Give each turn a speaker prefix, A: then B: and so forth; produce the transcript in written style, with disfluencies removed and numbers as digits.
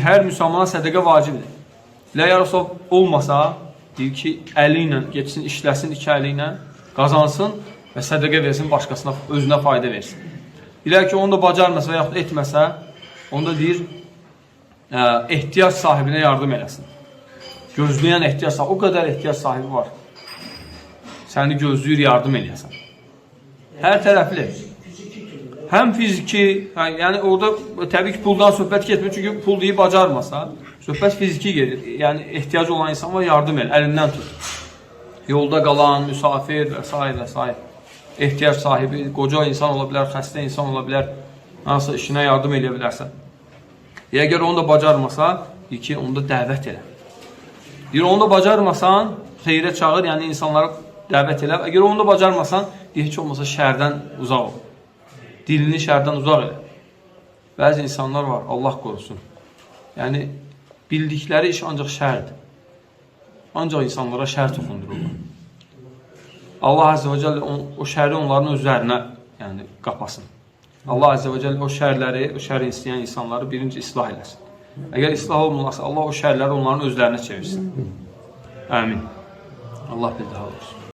A: Hər müsəlmana sədəqə vacibdir. Lə yarasov olmasa, deyir ki, əli ilə geçsin, işləsin iki əli ilə, qazansın və sədəqə versin, başqasına, özünə fayda versin. Deyir ki, onu da bacarmasa və yaxud etməsə, onda deyir, ehtiyac sahibinə yardım eləsin. Gözləyən ehtiyac sahibi, o qədər ehtiyac sahibi var. Səni gözləyir, yardım eləyəsən. Hər tərəfli. Həm fiziki, yəni orada təbii ki, puldan söhbət getmir, çünki pul deyib bacarmasa, söhbət fiziki gedir. Yəni, ehtiyacı olan insan var, yardım el, əlindən tut. Yolda qalan, müsafir və s. Ehtiyac sahibi, qoca insan ola bilər, xəstə insan ola bilər, nasıl işinə yardım edə bilərsən. Əgər onu da bacarmasa, deyir ki, onu da dəvət elə. Deyir, onu da bacarmasan, xeyrə çağır, yəni insanlara dəvət elə. Əgər onu da bacarmasan, deyir, heç olmasa şərdən uzaq ol. Dilini şərdən uzaq elə. Bəzi insanlar var, Allah qorusun. Yəni, bildikləri iş ancaq şərdir. Ancaq insanlara şər toxundururlar. Allah Azze və Cəllə o şəri onların özlərinə qapasın. Allah Azze və Cəllə o şərləri, o şəri istəyən insanları birinci islah eləsin. Əgər islah olmurlarsa, Allah o şərləri onların özlərinə çevirsin. Əmin. Allah bir daha olsun.